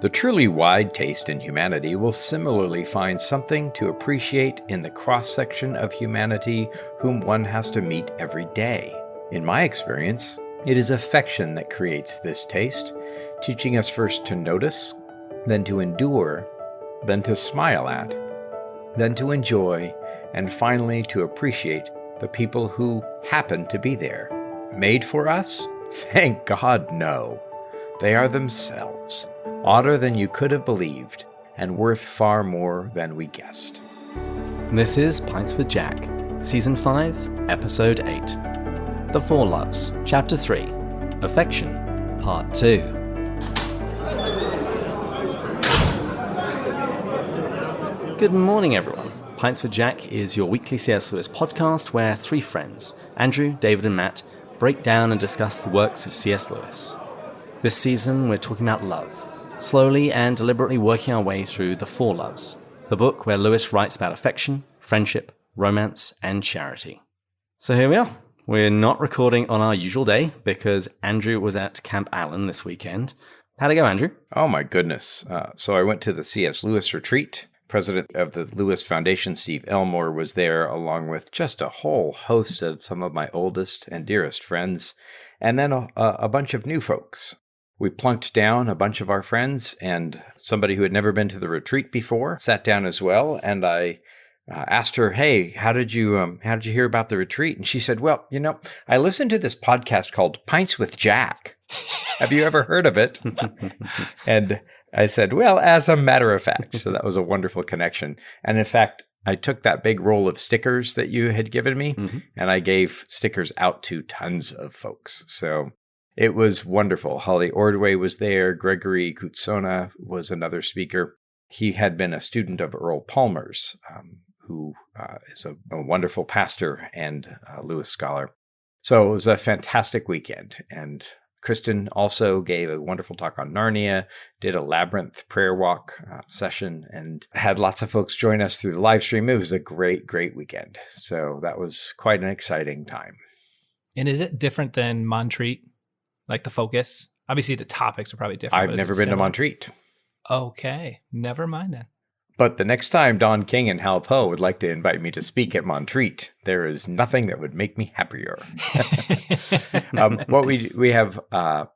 The truly wide taste in humanity will similarly find something to appreciate in the cross-section of humanity whom one has to meet every day. In my experience, it is affection that creates this taste, teaching us first to notice, then to endure, then to smile at, then to enjoy, and finally to appreciate the people who happen to be there. Made for us? Thank God, no. They are themselves, odder than you could have believed, and worth far more than we guessed. This is Pints with Jack, Season 5, Episode 8. The Four Loves, Chapter 3, Affection, Part 2. Good morning, everyone. Pints with Jack is your weekly C.S. Lewis podcast where three friends, Andrew, David, and Matt, break down and discuss the works of C.S. Lewis. This season, we're talking about love, slowly and deliberately working our way through The Four Loves, the book where Lewis writes about affection, friendship, romance, and charity. So here we are. We're not recording on our usual day because Andrew was at Camp Allen this weekend. How'd it go, Andrew? Oh my goodness. So I went to the C.S. Lewis retreat. President of the Lewis Foundation, Steve Elmore, was there along with just a whole host of some of my oldest and dearest friends, and then a bunch of new folks. We plunked down a bunch of our friends, and somebody who had never been to the retreat before sat down as well. And I asked her, "Hey, how did you hear about the retreat?" And she said, "Well, I listened to this podcast called Pints with Jack. Have you ever heard of it?" And I said, "Well, as a matter of fact." So that was a wonderful connection. And in fact, I took that big roll of stickers that you had given me, and I gave stickers out to tons of folks. So it was wonderful. Holly Ordway was there. Gregory Kutsona was another speaker. He had been a student of Earl Palmer's, who is a wonderful pastor and Lewis scholar. So it was a fantastic weekend. And Kristen also gave a wonderful talk on Narnia, did a labyrinth prayer walk session, and had lots of folks join us through the live stream. It was a great, great weekend. So that was quite an exciting time. And is it different than Montreat? Like the focus? Obviously, the topics are probably different. I've never been to Montreat. Okay. Never mind then. But the next time Don King and Hal Poe would like to invite me to speak at Montreat, there is nothing that would make me happier. We have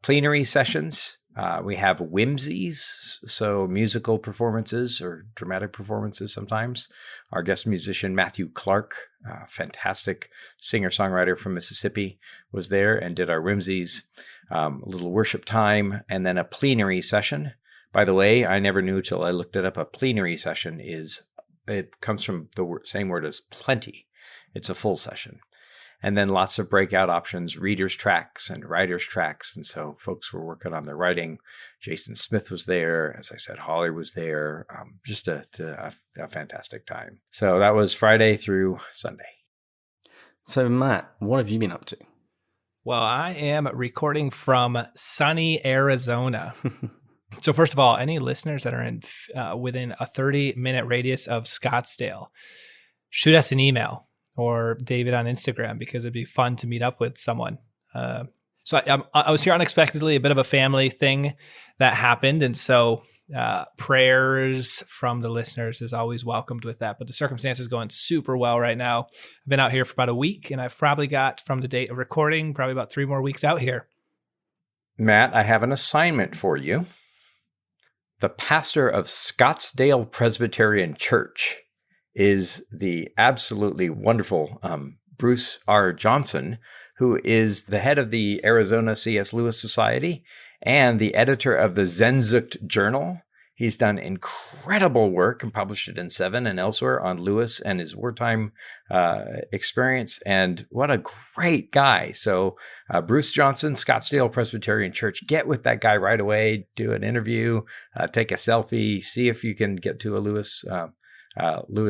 plenary sessions. We have whimsies, so musical performances or dramatic performances sometimes. Our guest musician, Matthew Clark, fantastic singer-songwriter from Mississippi, was there and did our whimsies, a little worship time, and then a plenary session. By the way, I never knew till I looked it up. A plenary session it comes from the same word as plenty. It's a full session. And then lots of breakout options, readers' tracks and writers' tracks. And so folks were working on their writing. Jason Smith was there. As I said, Holly was there. Just a fantastic time. So that was Friday through Sunday. So Matt, what have you been up to? Well, I am recording from sunny Arizona. So first of all, any listeners that are in within a 30-minute radius of Scottsdale, shoot us an email or David on Instagram because it'd be fun to meet up with someone. So I was here unexpectedly, a bit of a family thing that happened. And so prayers from the listeners is always welcomed with that. But the circumstances going super well right now. I've been out here for about a week, and I've probably got, from the date of recording, probably about 3 more weeks out here. Matt, I have an assignment for you. The pastor of Scottsdale Presbyterian Church is the absolutely wonderful Bruce R. Johnson, who is the head of the Arizona C.S. Lewis Society and the editor of the Zenzucht Journal. He's done incredible work and published it in Seven and elsewhere on Lewis and his wartime experience. And what a great guy. So Bruce Johnson, Scottsdale Presbyterian Church, get with that guy right away, do an interview, take a selfie, see if you can get to a Lewis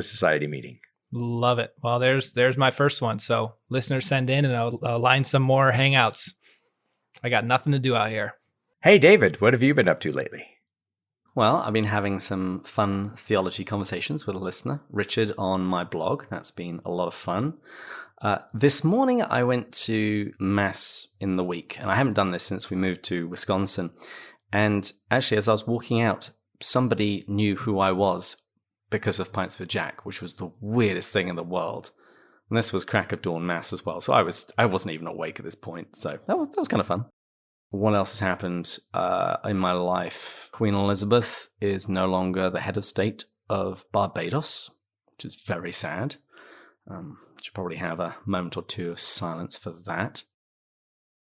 Society meeting. Love it. Well, there's my first one. So listeners send in and I'll line some more hangouts. I got nothing to do out here. Hey, David, what have you been up to lately? Well, I've been having some fun theology conversations with a listener, Richard, on my blog. That's been a lot of fun. This morning, I went to Mass in the week, and I haven't done this since we moved to Wisconsin. And actually, as I was walking out, somebody knew who I was because of Pints with Jack, which was the weirdest thing in the world. And this was crack of dawn mass as well. So I wasn't even awake at this point. So that was kind of fun. What else has happened in my life? Queen Elizabeth is no longer the head of state of Barbados, which is very sad. Should probably have a moment or two of silence for that.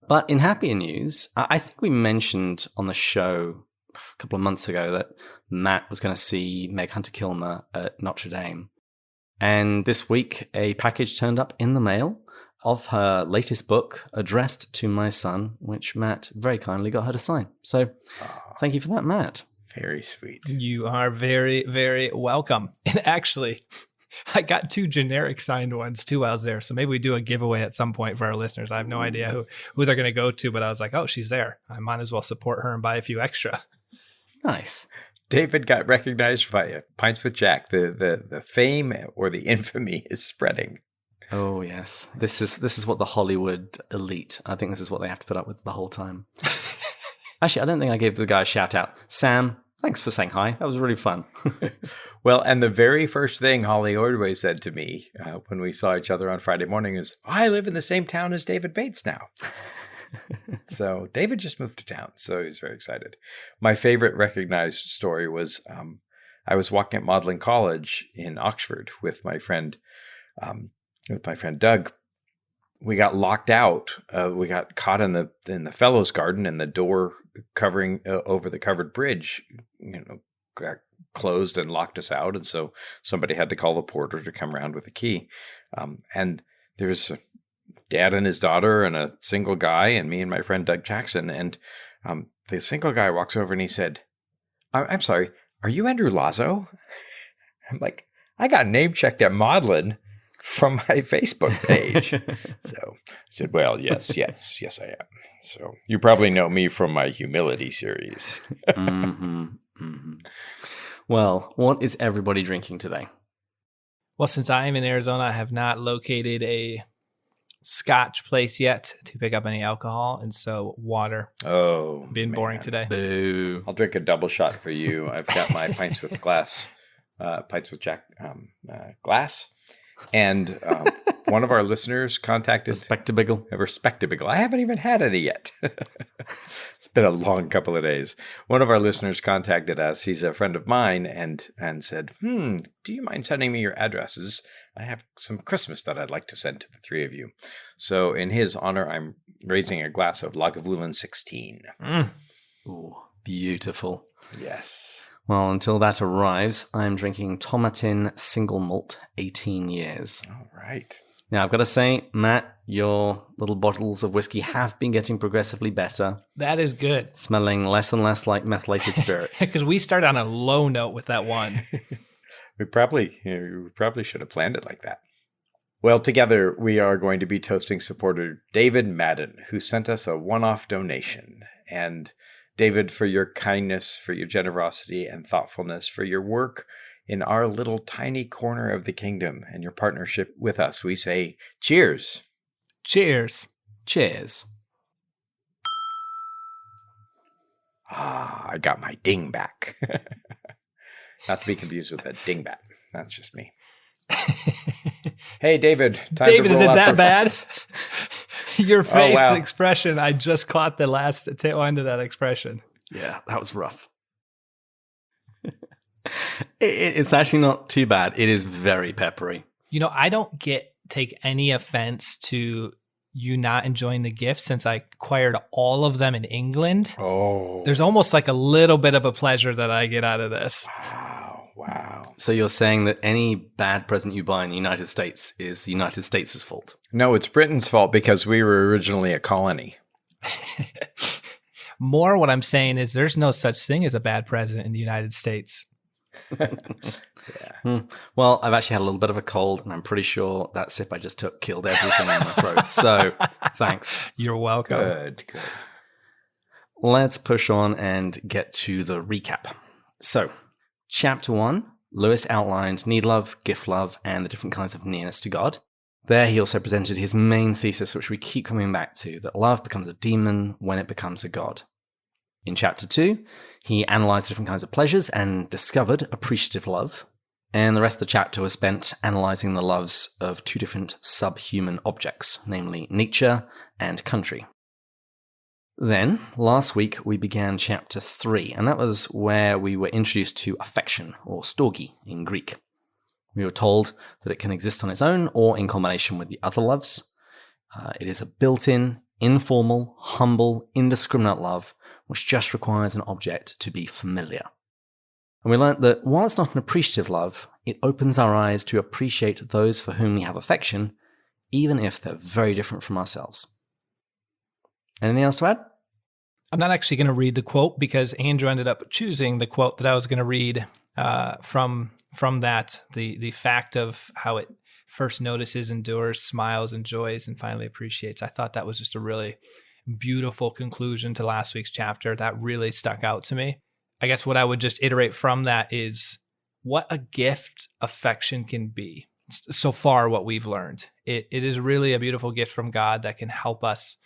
But in happier news, I think we mentioned on the show a couple of months ago that Matt was going to see Meg Hunter-Kilmer at Notre Dame. And this week, a package turned up in the mail of her latest book addressed to my son, which Matt very kindly got her to sign. So thank you for that, Matt. Very sweet. You are very, very welcome. And actually, I got 2 generic signed ones too while I was there. So maybe we do a giveaway at some point for our listeners. I have no idea who they're going to go to, but I was like, oh, she's there. I might as well support her and buy a few extra. Nice. David got recognized by Pints with Jack. The fame or the infamy is spreading. Oh, yes. This is what the Hollywood elite, I think this is what they have to put up with the whole time. Actually, I don't think I gave the guy a shout out. Sam, thanks for saying hi. That was really fun. Well, and the very first thing Holly Ordway said to me when we saw each other on Friday morning is, I live in the same town as David Bates now. So David just moved to town, so he was very excited. My favorite recognized story was I was walking at Magdalen College in Oxford with my friend Doug. We got locked out. We got caught in the fellows' garden, and the door covering over the covered bridge, got closed and locked us out. And so somebody had to call the porter to come around with a key. And there's a dad and his daughter and a single guy and me and my friend Doug Jackson. And the single guy walks over and he said, I'm sorry, are you Andrew Lazo? I'm like, I got name checked at Magdalen from my Facebook page. So I said, well, yes, I am. So you probably know me from my humility series. Well, what is everybody drinking today? Well, since I am in Arizona, I have not located a Scotch place yet to pick up any alcohol, and so water. Oh, been boring today. Boo. I'll drink a double shot for you. I've got my Pints with Jack glass. And one of our listeners contacted... Respectable. I haven't even had any yet. It's been a long couple of days. One of our listeners contacted us. He's a friend of mine and said, do you mind sending me your addresses? I have some Christmas that I'd like to send to the 3 of you. So in his honor, I'm raising a glass of Lagavulin 16. Ooh, beautiful. Yes. Well, until that arrives, I'm drinking Tomatin Single Malt 18 years. All right. Now, I've got to say, Matt, your little bottles of whiskey have been getting progressively better. That is good. Smelling less and less like methylated spirits. Because we started on a low note with that one. We probably should have planned it like that. Well, together we are going to be toasting supporter David Madden, who sent us a one-off donation. And David, for your kindness, for your generosity and thoughtfulness, for your work in our little tiny corner of the kingdom and your partnership with us, we say cheers. Cheers. Cheers. I got my ding back. Not to be confused with a dingbat. That's just me. Hey, David. David, is it that bad? Your face expression, I just caught the last tail end of that expression. Yeah, that was rough. It's actually not too bad. It is very peppery. I don't take any offense to you not enjoying the gift since I acquired all of them in England. Oh. There's almost like a little bit of a pleasure that I get out of this. Wow. So you're saying that any bad present you buy in the United States is the United States' fault? No, it's Britain's fault because we were originally a colony. More what I'm saying is there's no such thing as a bad present in the United States. Yeah. Well, I've actually had a little bit of a cold, and I'm pretty sure that sip I just took killed everything in my throat. So thanks. You're welcome. Good. Let's push on and get to the recap. So, Chapter 1, Lewis outlined need love, gift love, and the different kinds of nearness to God. There he also presented his main thesis, which we keep coming back to, that love becomes a demon when it becomes a god. In chapter 2, he analysed different kinds of pleasures and discovered appreciative love. And the rest of the chapter was spent analysing the loves of two different subhuman objects, namely nature and country. Then, last week, we began chapter 3, and that was where we were introduced to affection, or storge in Greek. We were told that it can exist on its own or in combination with the other loves. It is a built-in, informal, humble, indiscriminate love, which just requires an object to be familiar. And we learnt that while it's not an appreciative love, it opens our eyes to appreciate those for whom we have affection, even if they're very different from ourselves. Anything else to add? I'm not actually going to read the quote because Andrew ended up choosing the quote that I was going to read from that, the fact of how it first notices, endures, smiles, enjoys, and finally appreciates. I thought that was just a really beautiful conclusion to last week's chapter. That really stuck out to me. I guess what I would just iterate from that is what a gift affection can be. So far, what we've learned. It is really a beautiful gift from God that can help us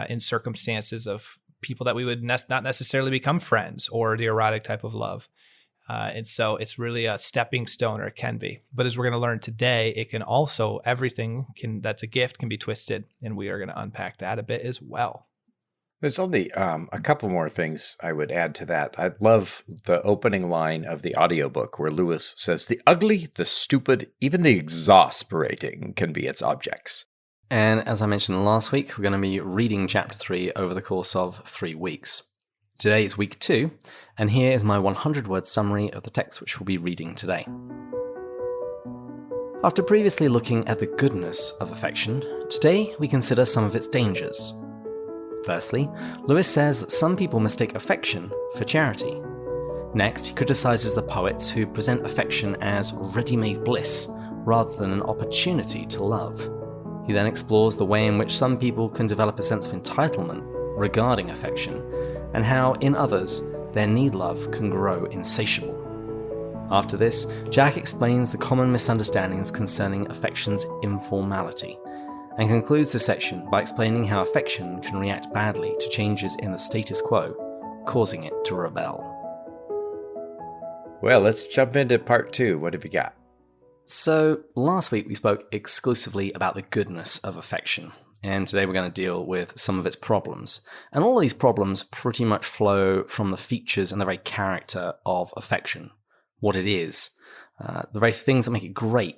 in circumstances of people that we would not necessarily become friends, or the erotic type of love. And so it's really a stepping stone, or it can be. But as we're going to learn today, it can also, that's a gift can be twisted, and we are going to unpack that a bit as well. There's only a couple more things I would add to that. I love the opening line of the audiobook where Lewis says, "The ugly, the stupid, even the exasperating can be its objects." And as I mentioned last week, we're going to be reading chapter 3 over the course of 3 weeks. Today is week 2, and here is my 100-word summary of the text which we'll be reading today. After previously looking at the goodness of affection, today we consider some of its dangers. Firstly, Lewis says that some people mistake affection for charity. Next, he criticizes the poets who present affection as ready-made bliss rather than an opportunity to love. He then explores the way in which some people can develop a sense of entitlement regarding affection, and how, in others, their need love can grow insatiable. After this, Jack explains the common misunderstandings concerning affection's informality, and concludes the section by explaining how affection can react badly to changes in the status quo, causing it to rebel. Well, let's jump into part 2. What have you got? So, last week we spoke exclusively about the goodness of affection, and today we're going to deal with some of its problems. And all of these problems pretty much flow from the features and the very character of affection, what it is, the very things that make it great.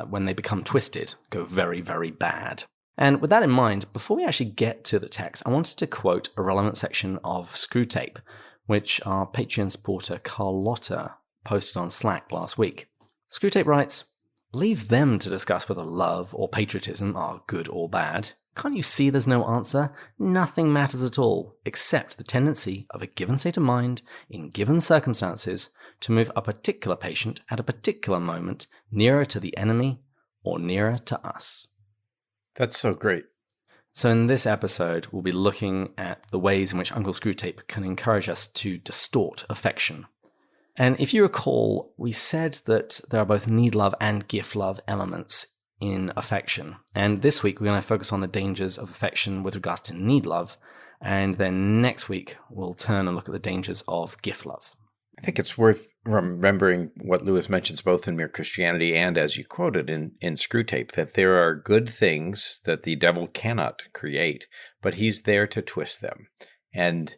When they become twisted, go very, very bad. And with that in mind, before we actually get to the text, I wanted to quote a relevant section of Screwtape, which our Patreon supporter Carlotta posted on Slack last week. Screwtape writes, "Leave them to discuss whether love or patriotism are good or bad. Can't you see there's no answer? Nothing matters at all, except the tendency of a given state of mind, in given circumstances, to move a particular patient at a particular moment nearer to the enemy or nearer to us." That's so great. So in this episode, we'll be looking at the ways in which Uncle Screwtape can encourage us to distort affection. And if you recall, we said that there are both need love and gift love elements in affection. And this week, we're going to focus on the dangers of affection with regards to need love. And then next week, we'll turn and look at the dangers of gift love. I think it's worth remembering what Lewis mentions both in Mere Christianity and, as you quoted, in Screwtape, that there are good things that the devil cannot create, but he's there to twist them. And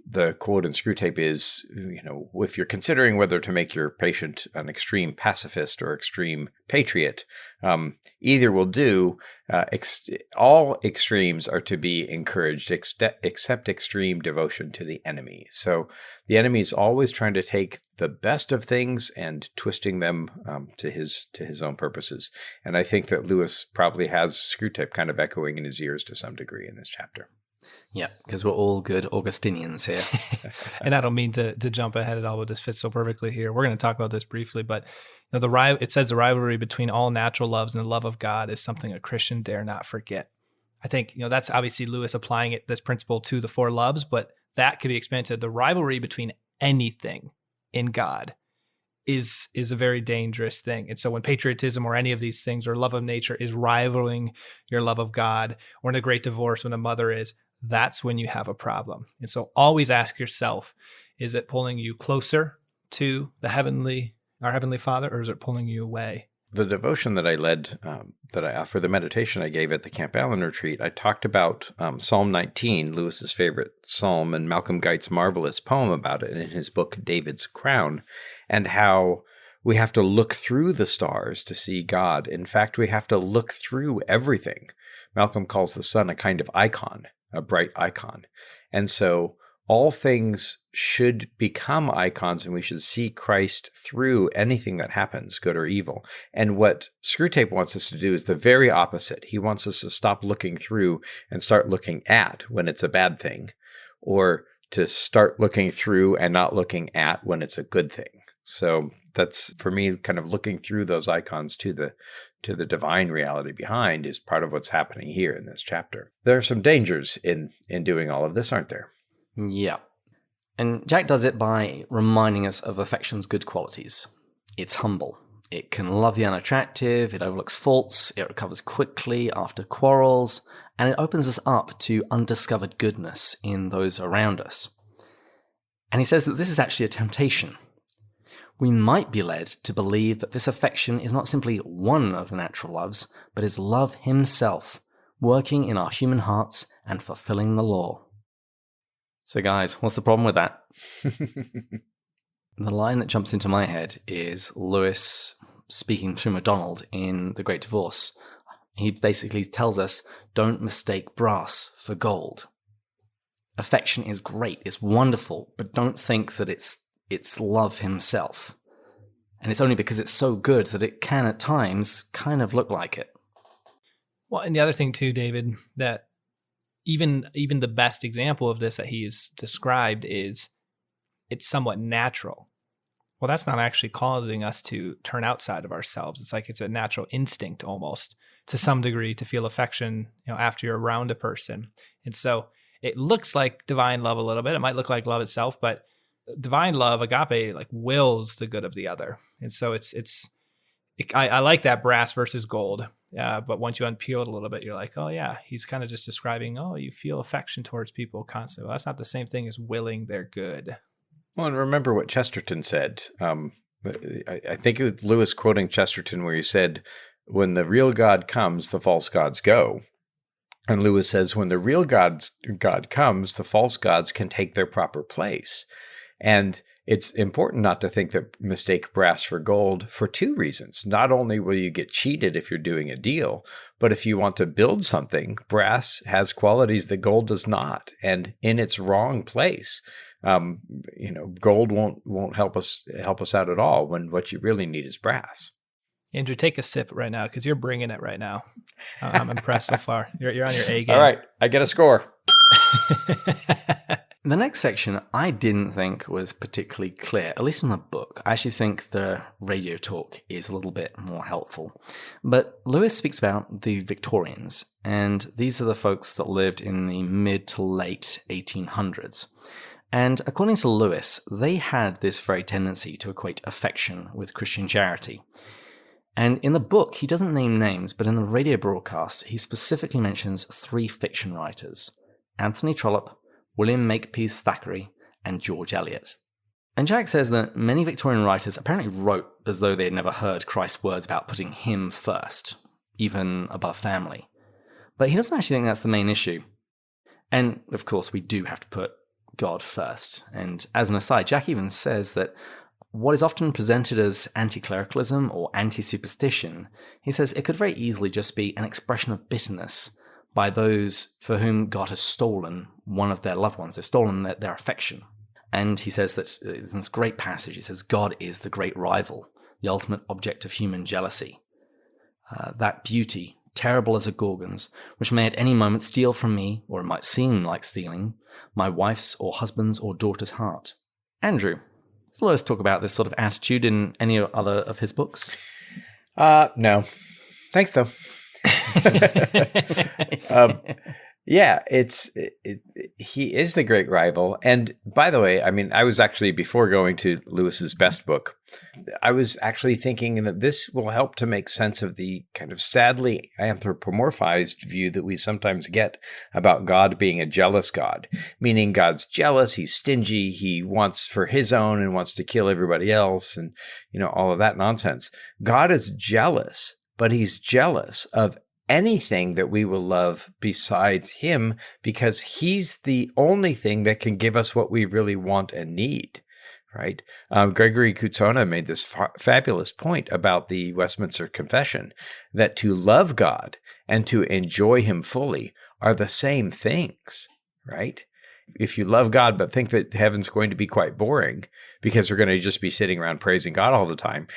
the quote in Screwtape is, if you're considering whether to make your patient an extreme pacifist or extreme patriot, either will do. All extremes are to be encouraged, except extreme devotion to the enemy. So the enemy is always trying to take the best of things and twisting them to his own purposes. And I think that Lewis probably has Screwtape kind of echoing in his ears to some degree in this chapter. Yeah, because we're all good Augustinians here. And I don't mean to jump ahead at all, but this fits so perfectly here. We're going to talk about this briefly, but it says the rivalry between all natural loves and the love of God is something a Christian dare not forget. I think that's obviously Lewis applying this principle to the 4 loves, but that could be expanded to the rivalry between anything in God is a very dangerous thing. And so when patriotism or any of these things or love of nature is rivaling your love of God, or in a great divorce when a mother is, that's when you have a problem. And so always ask yourself, is it pulling you closer to our Heavenly Father, or is it pulling you away? The devotion that I led, for the meditation I gave at the Camp Allen retreat, I talked about Psalm 19, Lewis's favorite psalm, and Malcolm Guite's marvelous poem about it in his book, David's Crown, and how we have to look through the stars to see God. In fact, we have to look through everything. Malcolm calls the sun a kind of icon, a bright icon. And so all things should become icons, and we should see Christ through anything that happens, good or evil. And what Screwtape wants us to do is the very opposite. He wants us to stop looking through and start looking at when it's a bad thing, or to start looking through and not looking at when it's a good thing. So that's, for me, kind of looking through those icons to the divine reality behind is part of what's happening here in this chapter. There are some dangers in doing all of this, aren't there? Yeah. And Jack does it by reminding us of affection's good qualities. It's humble. It can love the unattractive, it overlooks faults, it recovers quickly after quarrels, and it opens us up to undiscovered goodness in those around us. And he says that this is actually a temptation. We might be led to believe that this affection is not simply one of the natural loves, but is love himself, working in our human hearts and fulfilling the law. So guys, what's the problem with that? The line that jumps into my head is Lewis speaking through MacDonald in The Great Divorce. He basically tells us, don't mistake brass for gold. Affection is great, it's wonderful, but don't think that it's love himself. And it's only because it's so good that it can at times kind of look like it. Well, and the other thing too, David, that even the best example of this that he's described is it's somewhat natural. Well, that's not actually causing us to turn outside of ourselves. It's like it's a natural instinct almost to some degree to feel affection, after you're around a person. And so it looks like divine love a little bit. It might look like love itself, but divine love, agape, like wills the good of the other. And so I like that brass versus gold. But once you unpeel it a little bit, you're like, oh yeah, he's kind of just describing, you feel affection towards people constantly. Well, that's not the same thing as willing their good. Well, and remember what Chesterton said. I think it was Lewis quoting Chesterton where he said, when the real God comes, the false gods go. And Lewis says, when the real God comes, the false gods can take their proper place. And it's important not to mistake brass for gold for two reasons. Not only will you get cheated if you're doing a deal, but if you want to build something, brass has qualities that gold does not. And in its wrong place, gold won't help us out at all when what you really need is brass. Andrew, take a sip right now because you're bringing it right now. I'm impressed so far. You're on your A game. All right, I get a score. The next section I didn't think was particularly clear, at least in the book. I actually think the radio talk is a little bit more helpful. But Lewis speaks about the Victorians, and these are the folks that lived in the mid to late 1800s. And according to Lewis, they had this very tendency to equate affection with Christian charity. And in the book, he doesn't name names, but in the radio broadcast, he specifically mentions 3 fiction writers: Anthony Trollope, William Makepeace Thackeray, and George Eliot. And Jack says that many Victorian writers apparently wrote as though they had never heard Christ's words about putting him first, even above family. But he doesn't actually think that's the main issue. And, of course, we do have to put God first. And as an aside, Jack even says that what is often presented as anti-clericalism or anti-superstition, he says it could very easily just be an expression of bitterness by those for whom God has stolen one of their loved ones. They've stolen their affection. And he says that in this great passage, he says, God is the great rival, the ultimate object of human jealousy. That beauty, terrible as a Gorgon's, which may at any moment steal from me, or it might seem like stealing, my wife's or husband's or daughter's heart. Andrew, does Lewis talk about this sort of attitude in any other of his books? No. Thanks, though. Yeah, he is the great rival. And by the way, I mean, I was actually, before going to Lewis's best book, I was actually thinking that this will help to make sense of the kind of sadly anthropomorphized view that we sometimes get about God being a jealous God, meaning God's jealous, he's stingy, he wants for his own and wants to kill everybody else, and all of that nonsense. God is jealous, but he's jealous of anything that we will love besides him, because he's the only thing that can give us what we really want and need, right? Gregory Kutsona made this fabulous point about the Westminster Confession, that to love God and to enjoy him fully are the same things, right? If you love God but think that heaven's going to be quite boring because we're going to just be sitting around praising God all the time,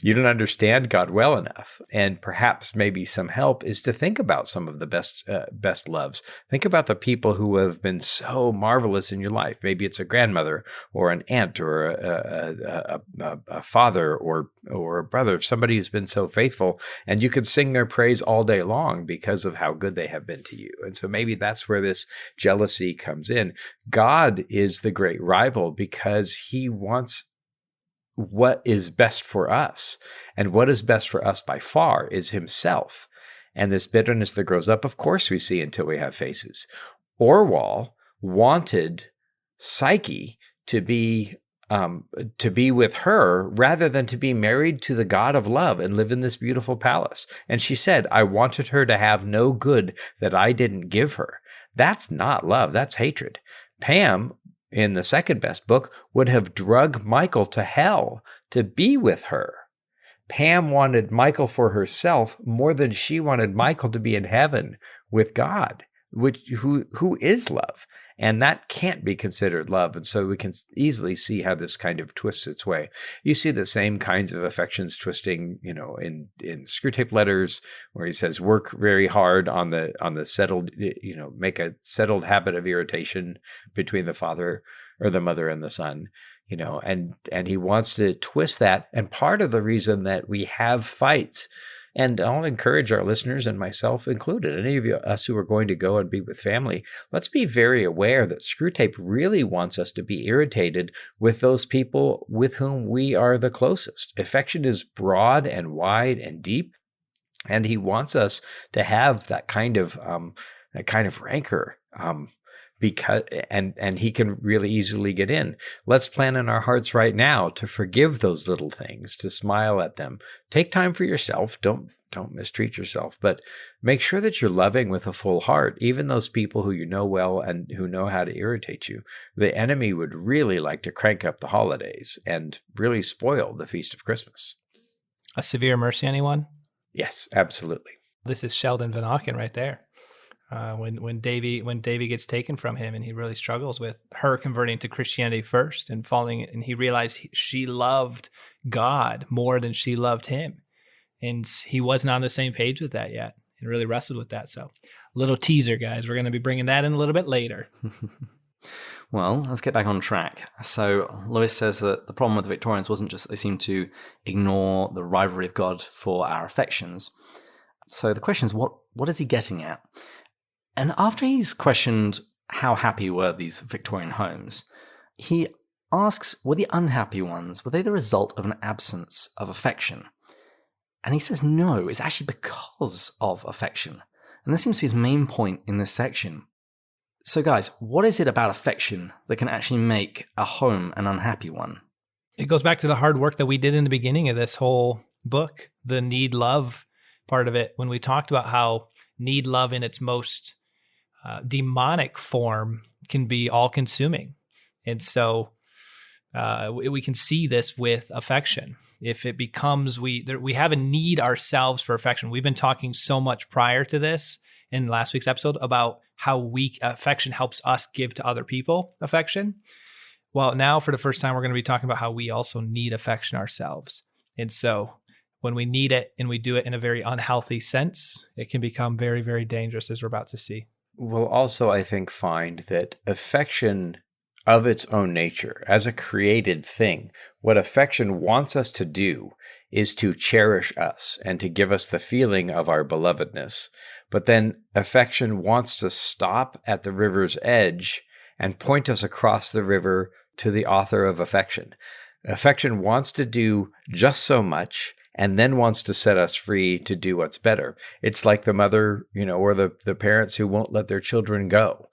you don't understand God well enough. And perhaps maybe some help is to think about some of the best loves. Think about the people who have been so marvelous in your life. Maybe it's a grandmother or an aunt or a father or a brother, somebody who's been so faithful, and you could sing their praise all day long because of how good they have been to you. And so maybe that's where this jealousy comes in. God is the great rival because he wants what is best for us. And what is best for us by far is himself. And this bitterness that grows up, of course, we see until we have faces. Orwell wanted Psyche to be with her rather than to be married to the god of love and live in this beautiful palace. And she said, I wanted her to have no good that I didn't give her. That's not love. That's hatred. Pam, in the second best book, would have drug Michael to hell to be with her. Pam wanted Michael for herself more than she wanted Michael to be in heaven with God, who is love. And that can't be considered love. And so we can easily see how this kind of twists its way. You see the same kinds of affections twisting, in Screwtape Letters, where he says, work very hard on the settled, make a settled habit of irritation between the father or the mother and the son, and he wants to twist that. And part of the reason that we have fights, and I'll encourage our listeners and myself included, any of us who are going to go and be with family, let's be very aware that Screwtape really wants us to be irritated with those people with whom we are the closest. Affection is broad and wide and deep, and he wants us to have that kind of rancor. Because he can really easily get in. Let's plan in our hearts right now to forgive those little things, to smile at them. Take time for yourself. Don't mistreat yourself, but make sure that you're loving with a full heart, even those people who you know well and who know how to irritate you. The enemy would really like to crank up the holidays and really spoil the feast of Christmas. A severe mercy, anyone? Yes, absolutely. This is Sheldon Van Auken right there. When Davy gets taken from him, and he really struggles with her converting to Christianity first and falling, and he realized she loved God more than she loved him, and he wasn't on the same page with that yet, and really wrestled with that. So, little teaser, guys, we're going to be bringing that in a little bit later. Well, let's get back on track. So Lewis says that the problem with the Victorians wasn't just that they seemed to ignore the rivalry of God for our affections. So the question is, what is he getting at? And after he's questioned how happy were these Victorian homes, he asks, were the unhappy ones, were they the result of an absence of affection? And he says no, it's actually because of affection. And this seems to be his main point in this section. So guys, what is it about affection that can actually make a home an unhappy one? It goes back to the hard work that we did in the beginning of this whole book, the need love part of it, when we talked about how need love in its most demonic form can be all-consuming. And so we can see this with affection. If it becomes, we have a need ourselves for affection. We've been talking so much prior to this in last week's episode about how weak affection helps us give to other people affection. Well, now for the first time, we're going to be talking about how we also need affection ourselves. And so when we need it and we do it in a very unhealthy sense, it can become very, very dangerous, as we're about to see. We'll also, I think, find that affection of its own nature, as a created thing, what affection wants us to do is to cherish us and to give us the feeling of our belovedness. But then affection wants to stop at the river's edge and point us across the river to the author of affection. Affection wants to do just so much and then wants to set us free to do what's better. It's like the mother, or the parents who won't let their children go.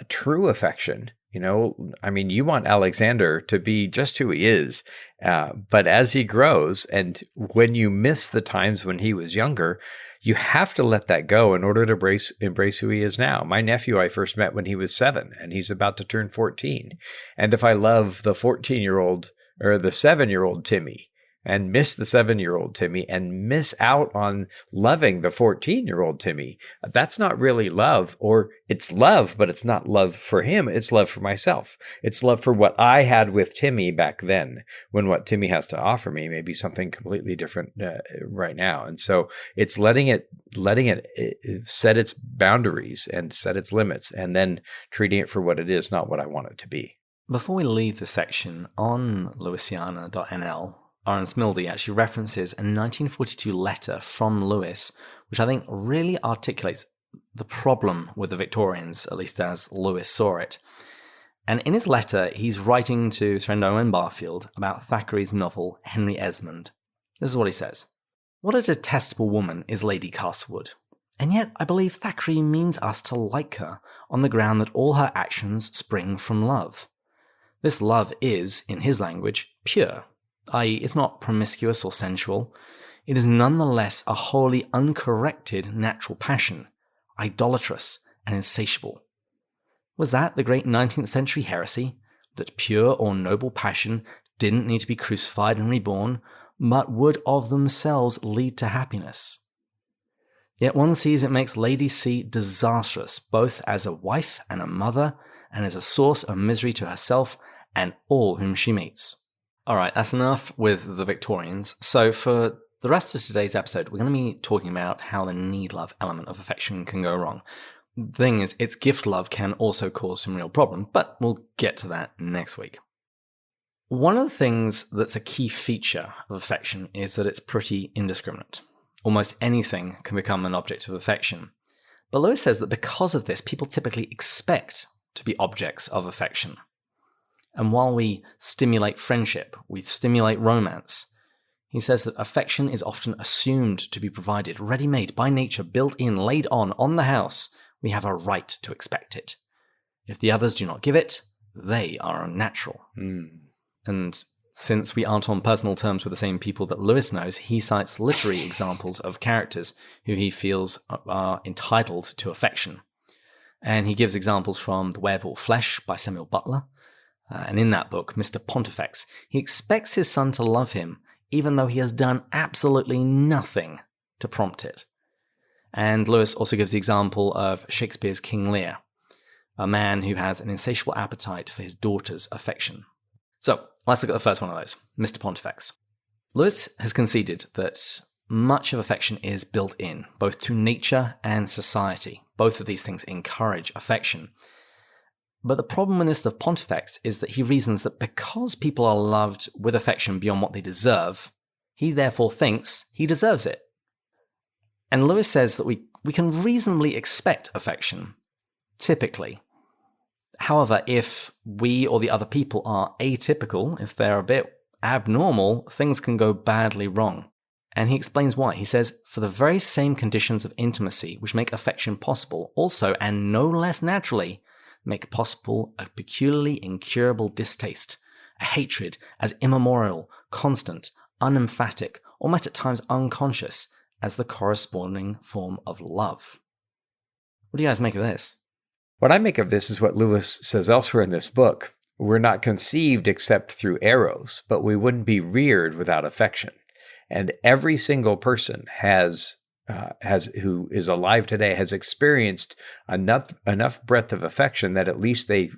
True affection, you want Alexander to be just who he is. But as he grows, and when you miss the times when he was younger, you have to let that go in order to embrace who he is now. My nephew I first met when he was 7, and he's about to turn 14. And if I love the 14-year-old or the 7-year-old Timmy and miss the 7-year-old Timmy and miss out on loving the 14-year-old Timmy, that's not really love. Or it's love, but it's not love for him. It's love for myself. It's love for what I had with Timmy back then, when what Timmy has to offer me may be something completely different right now. And so it's letting it set its boundaries and set its limits, and then treating it for what it is, not what I want it to be. Before we leave the section, on Lewisiana.nl, Aaron Smildy actually references a 1942 letter from Lewis, which I think really articulates the problem with the Victorians, at least as Lewis saw it. And in his letter, he's writing to his friend Owen Barfield about Thackeray's novel Henry Esmond. This is what he says. "What a detestable woman is Lady Castlewood. And yet I believe Thackeray means us to like her on the ground that all her actions spring from love. This love is, in his language, pure, i.e. it's not promiscuous or sensual. It is nonetheless a wholly uncorrected natural passion, idolatrous and insatiable. Was that the great 19th century heresy, that pure or noble passion didn't need to be crucified and reborn, but would of themselves lead to happiness? Yet one sees it makes Lady C disastrous, both as a wife and a mother, and as a source of misery to herself and all whom she meets." All right, that's enough with the Victorians. So for the rest of today's episode, we're going to be talking about how the need-love element of affection can go wrong. The thing is, its gift love can also cause some real problem, but we'll get to that next week. One of the things that's a key feature of affection is that it's pretty indiscriminate. Almost anything can become an object of affection. But Lewis says that because of this, people typically expect to be objects of affection. And while we stimulate friendship, we stimulate romance, he says that affection is often assumed to be provided, ready-made, by nature, built in, laid on the house. We have a right to expect it. If the others do not give it, they are unnatural. And since we aren't on personal terms with the same people that Lewis knows, he cites literary examples of characters who he feels are entitled to affection. And he gives examples from The Way of All Flesh by Samuel Butler. And in that book, Mr. Pontifex, he expects his son to love him, even though he has done absolutely nothing to prompt it. And Lewis also gives the example of Shakespeare's King Lear, a man who has an insatiable appetite for his daughter's affection. So, let's look at the first one of those, Mr. Pontifex. Lewis has conceded that much of affection is built in, both to nature and society. Both of these things encourage affection. But the problem with Mr. Pontifex is that he reasons that because people are loved with affection beyond what they deserve, he therefore thinks he deserves it. And Lewis says that we can reasonably expect affection, typically. However, if we or the other people are atypical, if they're a bit abnormal, things can go badly wrong. And he explains why. He says, for the very same conditions of intimacy which make affection possible, also, and no less naturally, make possible a peculiarly incurable distaste, a hatred as immemorial, constant, unemphatic, almost at times unconscious, as the corresponding form of love. What do you guys make of this? What I make of this is what Lewis says elsewhere in this book. We're not conceived except through eros, but we wouldn't be reared without affection. And every single person who is alive today has experienced enough breadth of affection that at least they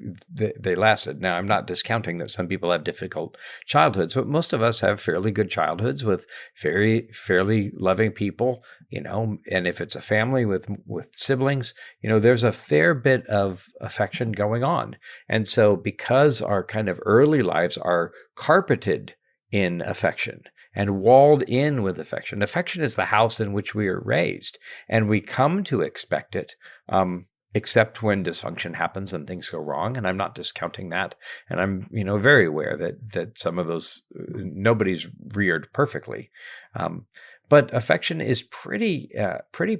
lasted. Now, I'm not discounting that some people have difficult childhoods, but most of us have fairly good childhoods with fairly loving people, and if it's a family with siblings, there's a fair bit of affection going on. And so because our kind of early lives are carpeted in affection, and walled in with affection. Affection is the house in which we are raised, and we come to expect it, except when dysfunction happens and things go wrong. And I'm not discounting that. And I'm, very aware that some of those, nobody's reared perfectly. But affection is pretty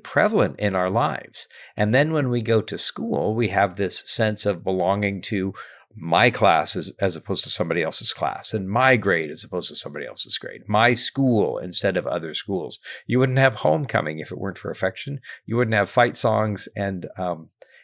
prevalent in our lives. And then when we go to school, we have this sense of belonging to my class as opposed to somebody else's class, and my grade as opposed to somebody else's grade, my school instead of other schools. You wouldn't have homecoming if it weren't for affection. You wouldn't have fight songs, and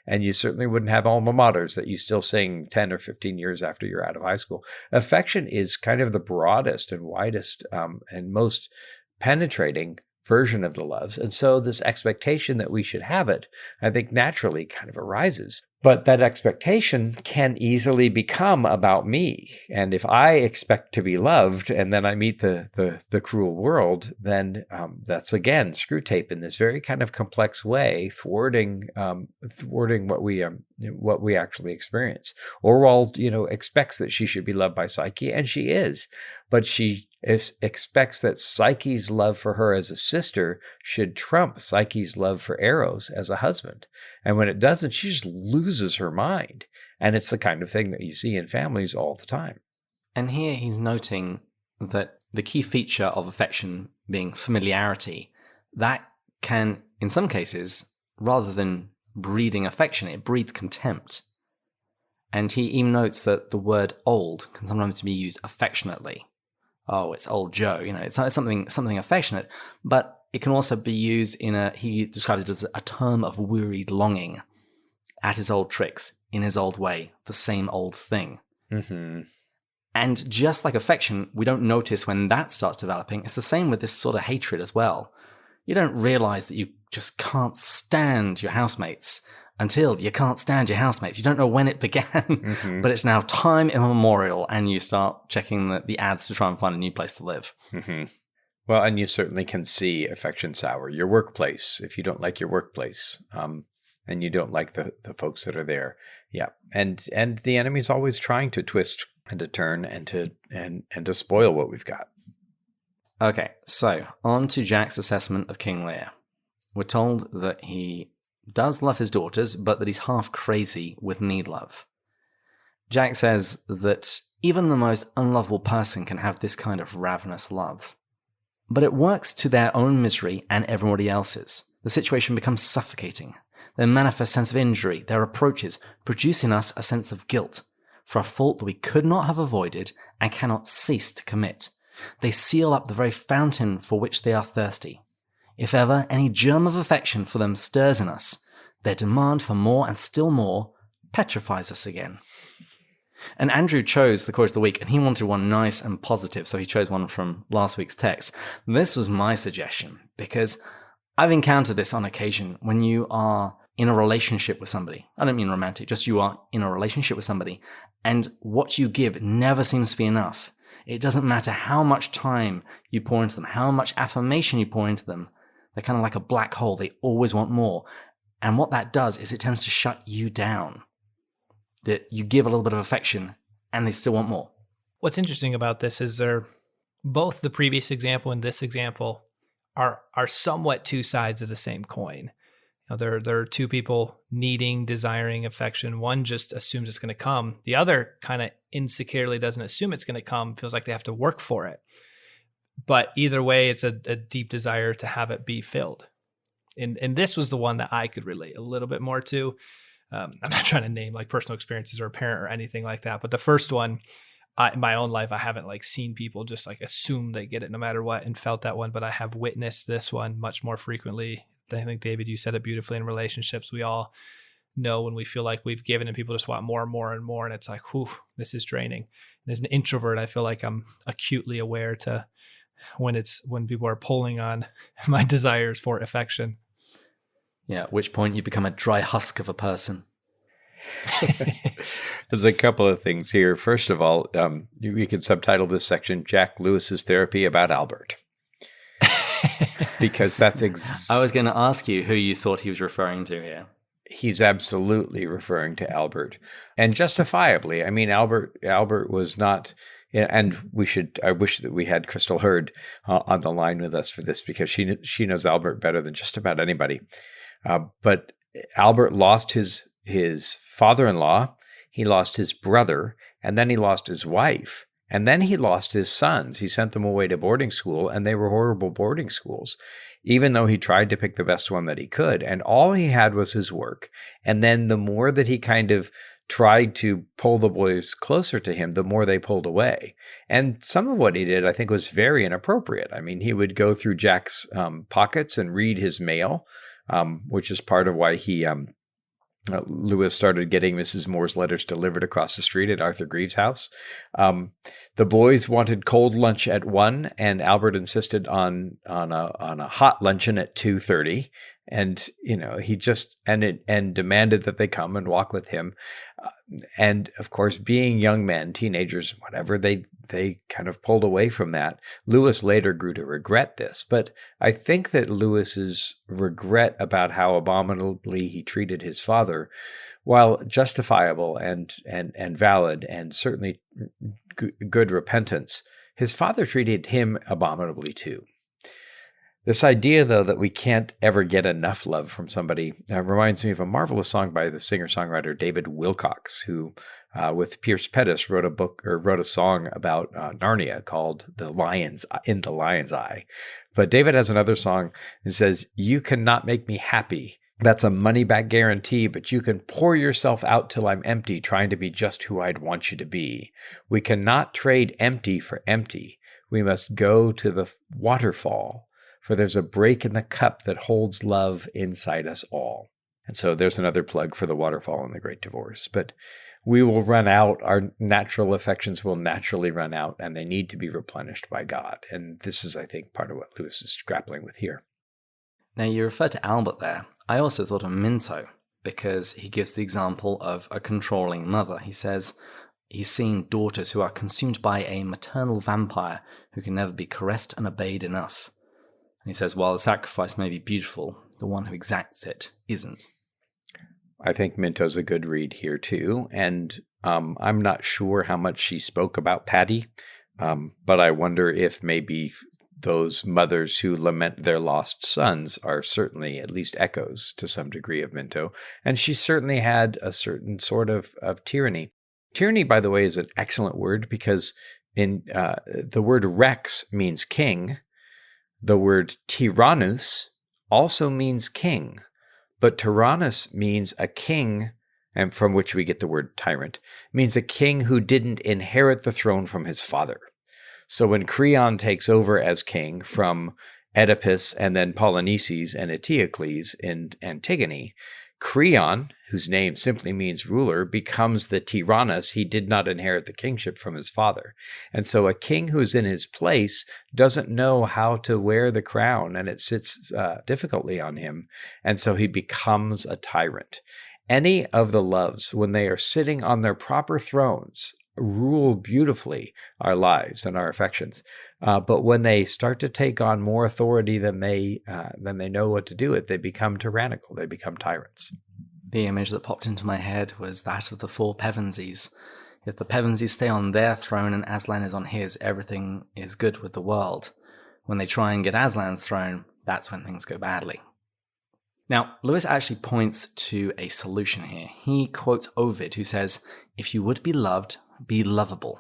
you certainly wouldn't have alma maters that you still sing 10 or 15 years after you're out of high school. Affection is kind of the broadest and widest and most penetrating version of the loves. And so this expectation that we should have it, I think naturally kind of arises. But that expectation can easily become about me. And if I expect to be loved and then I meet the cruel world, then that's again screw tape in this very kind of complex way, thwarting what we actually experience. Orwell, expects that she should be loved by Psyche, and she is, but she expects that Psyche's love for her as a sister should trump Psyche's love for Eros as a husband. And when it doesn't, she just loses her mind. And it's the kind of thing that you see in families all the time. And here he's noting that the key feature of affection being familiarity, that can, in some cases, rather than breeding affection, it breeds contempt. And he even notes that the word old can sometimes be used affectionately. Oh, it's old Joe, it's something affectionate, but it can also be used he describes it as a term of wearied longing, at his old tricks, in his old way, the same old thing. Mm-hmm. And just like affection, we don't notice when that starts developing. It's the same with this sort of hatred as well. You don't realize that you just can't stand your housemates until you can't stand your housemates. You don't know when it began, mm-hmm. but it's now time immemorial, and you start checking the ads to try and find a new place to live. Mm-hmm. Well, and you certainly can see affection sour your workplace if you don't like your workplace, and you don't like the folks that are there. Yeah, and the enemy's always trying to twist and to turn and to spoil what we've got. Okay, so on to Jack's assessment of King Lear. We're told that he does love his daughters, but that he's half crazy with need love. Jack says that even the most unlovable person can have this kind of ravenous love. But it works to their own misery and everybody else's. The situation becomes suffocating. Their manifest sense of injury, their approaches, produce in us a sense of guilt for a fault that we could not have avoided and cannot cease to commit. They seal up the very fountain for which they are thirsty. If ever any germ of affection for them stirs in us, their demand for more and still more petrifies us again. And Andrew chose the quote of the week, and he wanted one nice and positive, so he chose one from last week's text. This was my suggestion, because I've encountered this on occasion when you are in a relationship with somebody. I don't mean romantic, just you are in a relationship with somebody, and what you give never seems to be enough. It doesn't matter how much time you pour into them, how much affirmation you pour into them. They're kind of like a black hole. They always want more. And what that does is it tends to shut you down. That you give a little bit of affection and they still want more. What's interesting about this is both the previous example and this example are somewhat two sides of the same coin. There are two people needing, desiring affection. One just assumes it's going to come. The other kind of insecurely doesn't assume it's going to come, feels like they have to work for it. But either way, it's a deep desire to have it be filled. And this was the one that I could relate a little bit more to. I'm not trying to name like personal experiences or a parent or anything like that. But the first one, in my own life, I haven't like seen people just like assume they get it no matter what and felt that one. But I have witnessed this one much more frequently. I think, David, you said it beautifully in relationships. We all know when we feel like we've given and people just want more and more and more. And it's like, whew, this is draining. And as an introvert, I feel like I'm acutely aware to when people are pulling on my desires for affection. Yeah, at which point you become a dry husk of a person. There's a couple of things here. First of all, we can subtitle this section, Jack Lewis's Therapy About Albert. Because that's I was going to ask you who you thought he was referring to here. He's absolutely referring to Albert. And justifiably. I mean, Albert was not And I wish that we had Crystal Hurd on the line with us for this, because she knows Albert better than just about anybody. But Albert lost his father-in-law, he lost his brother, and then he lost his wife. And then he lost his sons. He sent them away to boarding school, and they were horrible boarding schools, even though he tried to pick the best one that he could. And all he had was his work. And then the more that he kind of tried to pull the boys closer to him, the more they pulled away. And some of what he did, I think, was very inappropriate. I mean, he would go through Jack's pockets and read his mail, which is part of why Lewis started getting Mrs. Moore's letters delivered across the street at Arthur Greaves' house. The boys wanted cold lunch at 1, and Albert insisted on a hot luncheon at 2:30. And he just and demanded that they come and walk with him. And of course, being young men, teenagers, whatever, they kind of pulled away from that. Lewis later grew to regret this, but I think that Lewis's regret about how abominably he treated his father, while justifiable and valid, and certainly good repentance, his father treated him abominably too. This idea, though, that we can't ever get enough love from somebody reminds me of a marvelous song by the singer-songwriter David Wilcox, who, with Pierce Pettis, wrote a song about Narnia called "In the Lion's Eye." But David has another song that says, "You cannot make me happy. That's a money-back guarantee, but you can pour yourself out till I'm empty, trying to be just who I'd want you to be. We cannot trade empty for empty. We must go to the waterfall, for there's a break in the cup that holds love inside us all." And so there's another plug for the waterfall and the great divorce. But we will run out. Our natural affections will naturally run out, and they need to be replenished by God. And this is, I think, part of what Lewis is grappling with here. Now, you referred to Albert there. I also thought of Minto, because he gives the example of a controlling mother. He says he's seen daughters who are consumed by a maternal vampire who can never be caressed and obeyed enough. And he says, while the sacrifice may be beautiful, the one who exacts it isn't. I think Minto's a good read here, too. And I'm not sure how much she spoke about Patty, but I wonder if maybe those mothers who lament their lost sons are certainly at least echoes to some degree of Minto. And she certainly had a certain sort of tyranny. Tyranny, by the way, is an excellent word, because in the word rex means king. The word tyrannus also means king, but tyrannus means a king, and from which we get the word tyrant, means a king who didn't inherit the throne from his father. So when Creon takes over as king from Oedipus and then Polynices and Eteocles in Antigone, Creon, whose name simply means ruler, becomes the tyrannus. He did not inherit the kingship from his father. And so a king who's in his place doesn't know how to wear the crown, and it sits difficultly on him. And so he becomes a tyrant. Any of the loves, when they are sitting on their proper thrones, rule beautifully our lives and our affections. But when they start to take on more authority than they know what to do with, they become tyrannical. They become tyrants. The image that popped into my head was that of the 4 Pevensies. If the Pevensies stay on their throne and Aslan is on his, everything is good with the world. When they try and get Aslan's throne, that's when things go badly. Now, Lewis actually points to a solution here. He quotes Ovid, who says, "If you would be loved, be lovable."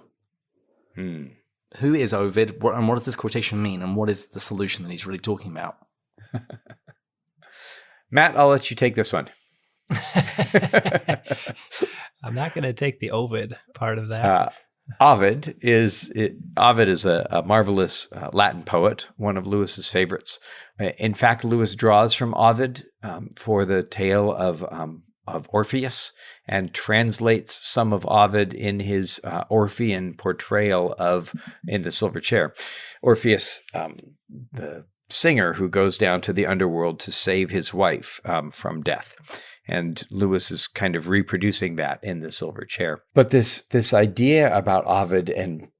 Who is Ovid, and what does this quotation mean, and what is the solution that he's really talking about? Matt, I'll let you take this one. I'm not going to take the Ovid part of that. Ovid is a marvelous Latin poet, one of Lewis's favorites. In fact, Lewis draws from Ovid for the tale of Orpheus, and translates some of Ovid in his Orphean portrayal in the Silver Chair. Orpheus, the singer who goes down to the underworld to save his wife from death. And Lewis is kind of reproducing that in the Silver Chair. But this idea about Ovid and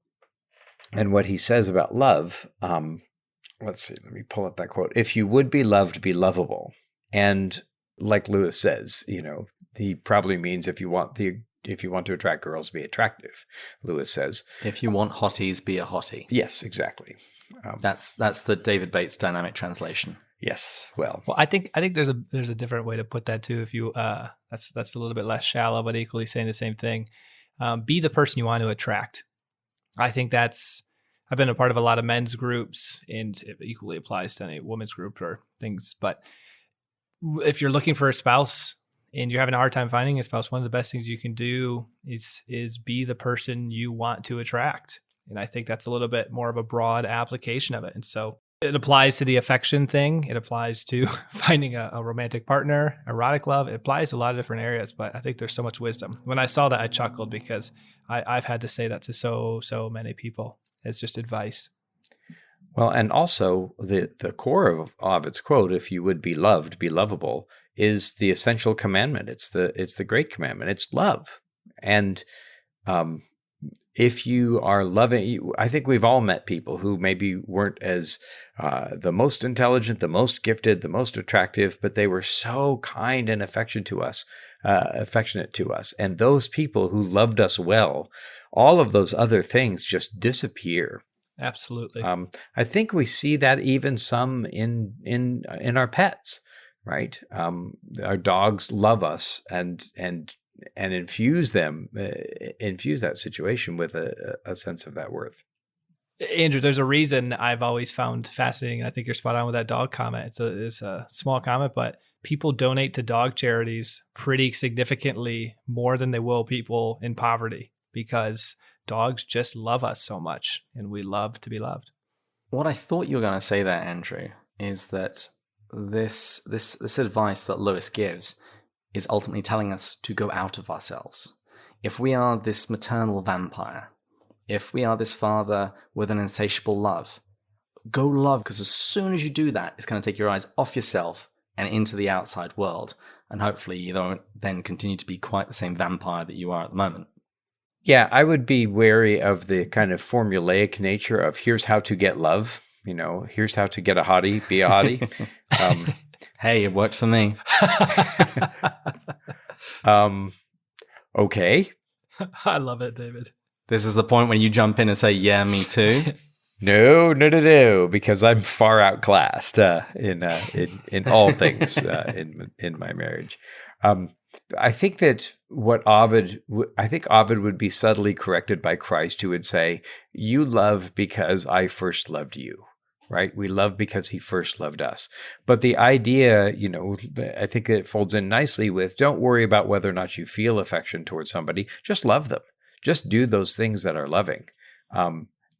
what he says about love, let's see, let me pull up that quote. "If you would be loved, be lovable." And like Lewis says, he probably means if you want the want to attract girls, be attractive, Lewis says. If you want hotties, be a hottie. Yes, exactly. That's the David Bates dynamic translation. Yes. Well, I think there's a different way to put that too. If you that's a little bit less shallow, but equally saying the same thing. Be the person you want to attract. I think I've been a part of a lot of men's groups, and it equally applies to any women's group or things. But if you're looking for a spouse and you're having a hard time finding a spouse, one of the best things you can do is be the person you want to attract. And I think that's a little bit more of a broad application of it. And so it applies to the affection thing. It applies to finding a romantic partner, erotic love. It applies to a lot of different areas, but I think there's so much wisdom. When I saw that, I chuckled because I've had to say that to so many people as just advice. Well, and also the core of Ovid's quote, if you would be loved, be lovable, is the essential commandment. It's the great commandment. It's love. And if you are loving, I think we've all met people who maybe weren't as the most intelligent, the most gifted, the most attractive, but they were so kind and affectionate to us. And those people who loved us well, all of those other things just disappear. Absolutely. I think we see that even some in our pets, right? Our dogs love us and infuse that situation with a sense of that worth. Andrew, there's a reason I've always found fascinating, and I think you're spot on with that dog comment. It's a small comment, but people donate to dog charities pretty significantly more than they will people in poverty, because dogs just love us so much, and we love to be loved. What I thought you were going to say there, Andrew, is that this advice that Lewis gives is ultimately telling us to go out of ourselves. If we are this maternal vampire, if we are this father with an insatiable love, go love, because as soon as you do that, it's going to take your eyes off yourself and into the outside world. And hopefully you don't then continue to be quite the same vampire that you are at the moment. Yeah, I would be wary of the kind of formulaic nature of here's how to get love. Here's how to get a hottie, be a hottie. Hey, it worked for me. Okay. I love it, David. This is the point when you jump in and say, yeah, me too. No, because I'm far outclassed in all things in my marriage. I think that Ovid would be subtly corrected by Christ, who would say, "You love because I first loved you." Right? We love because he first loved us. But the idea, I think it folds in nicely with, don't worry about whether or not you feel affection towards somebody. Just love them. Just do those things that are loving.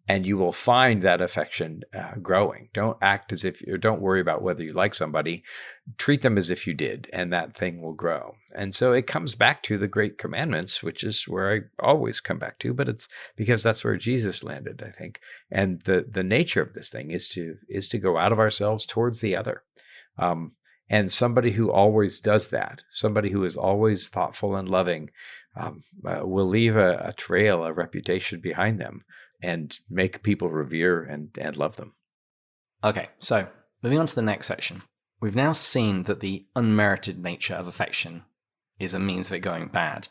And you will find that affection growing. Don't worry about whether you like somebody. Treat them as if you did, and that thing will grow. And so it comes back to the great commandments, which is where I always come back to, but it's because that's where Jesus landed, I think. And the nature of this thing is to go out of ourselves towards the other. And somebody who always does that, somebody who is always thoughtful and loving, will leave a trail, a reputation behind them, and make people revere and love them. Okay, so moving on to the next section. We've now seen that the unmerited nature of affection is a means of it going bad.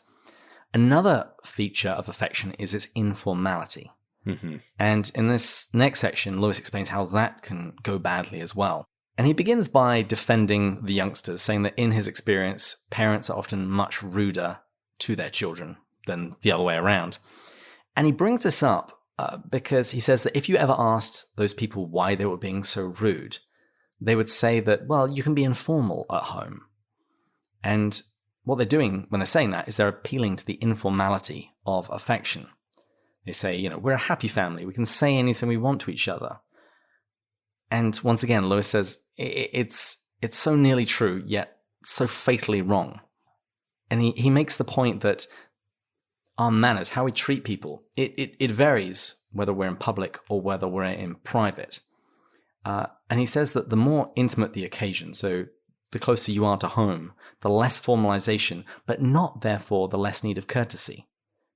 Another feature of affection is its informality. Mm-hmm. And in this next section, Lewis explains how that can go badly as well. And he begins by defending the youngsters, saying that in his experience, parents are often much ruder to their children than the other way around. And he brings this up because he says that if you ever asked those people why they were being so rude, they would say that, well, you can be informal at home. And what they're doing when they're saying that is they're appealing to the informality of affection. They say, we're a happy family. We can say anything we want to each other. And once again, Lewis says it's so nearly true, yet so fatally wrong. And he makes the point that our manners, how we treat people, it varies whether we're in public or whether we're in private. And he says that the more intimate the occasion, so the closer you are to home, the less formalization, but not therefore the less need of courtesy.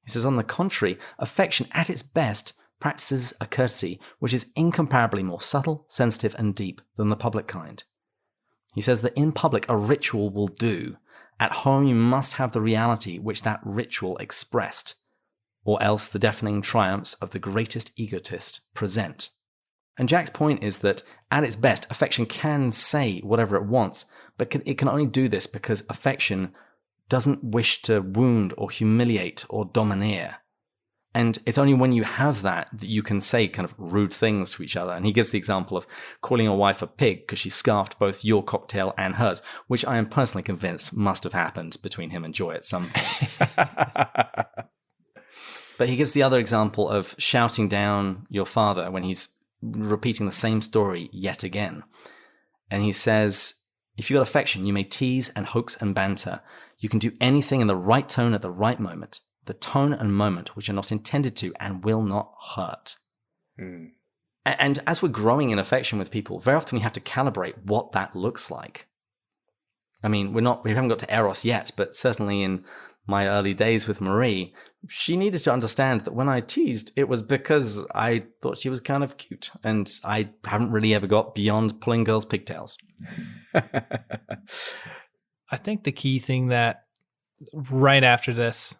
He says, on the contrary, affection at its best practices a courtesy which is incomparably more subtle, sensitive, and deep than the public kind. He says that in public a ritual will do, At home, you must have the reality which that ritual expressed, or else the deafening triumphs of the greatest egotist present. And Jack's point is that, at its best, affection can say whatever it wants, but it can only do this because affection doesn't wish to wound or humiliate or domineer. And it's only when you have that you can say kind of rude things to each other. And he gives the example of calling your wife a pig because she scarfed both your cocktail and hers, which I am personally convinced must have happened between him and Joy at some point. But he gives the other example of shouting down your father when he's repeating the same story yet again. And he says, if you've got affection, you may tease and hoax and banter. You can do anything in the right tone at the right moment. The tone and moment which are not intended to and will not hurt. Mm. And as we're growing in affection with people, very often we have to calibrate what that looks like. I mean, we haven't got to Eros yet, but certainly in my early days with Marie, she needed to understand that when I teased, it was because I thought she was kind of cute, and I haven't really ever got beyond pulling girls' pigtails. I think the key thing that right after this,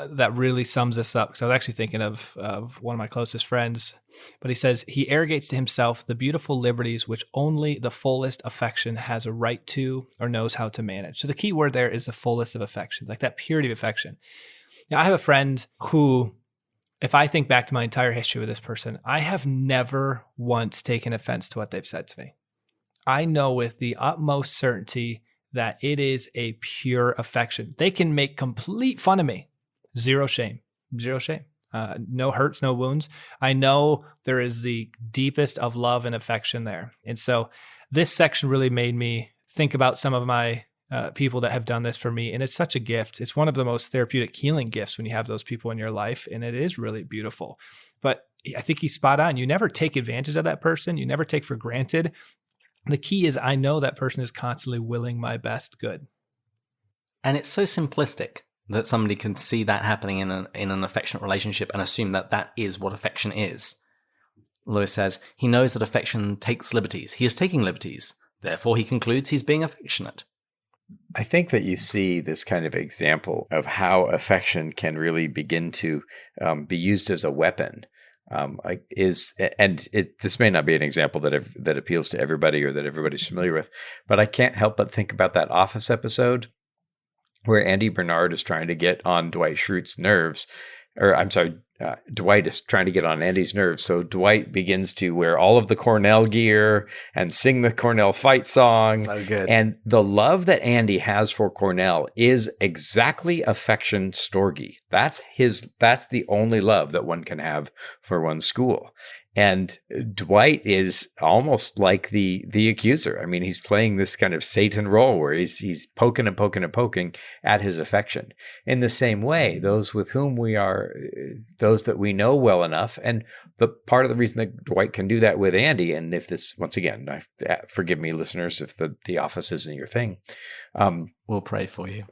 that really sums this up, because I was actually thinking of one of my closest friends, but he says, he arrogates to himself the beautiful liberties which only the fullest affection has a right to or knows how to manage. So the key word there is the fullest of affection, like that purity of affection. Now, I have a friend who, if I think back to my entire history with this person, I have never once taken offense to what they've said to me. I know with the utmost certainty that it is a pure affection. They can make complete fun of me. Zero shame. No hurts, no wounds. I know there is the deepest of love and affection there. And so this section really made me think about some of my people that have done this for me. And it's such a gift. It's one of the most therapeutic healing gifts when you have those people in your life. And it is really beautiful. But I think he's spot on. You never take advantage of that person. You never take for granted. The key is I know that person is constantly willing my best good. And it's so simplistic that somebody can see that happening in an affectionate relationship and assume that that is what affection is. Lewis says, he knows that affection takes liberties. He is taking liberties. Therefore, he concludes he's being affectionate. I think that you see this kind of example of how affection can really begin to be used as a weapon. This may not be an example that appeals to everybody or that everybody's familiar with, but I can't help but think about that Office episode where Andy Bernard is trying to get on Dwight Schrute's nerves, Dwight is trying to get on Andy's nerves. So Dwight begins to wear all of the Cornell gear and sing the Cornell fight song. So good. And the love that Andy has for Cornell is exactly affection storge. That's the only love that one can have for one's school. And Dwight is almost like the accuser. I mean, he's playing this kind of Satan role where he's poking and poking and poking at his affection. In the same way, those with whom we are, those that we know well enough, and the part of the reason that Dwight can do that with Andy, and if this, once again, forgive me, listeners, if the Office isn't your thing. We'll pray for you.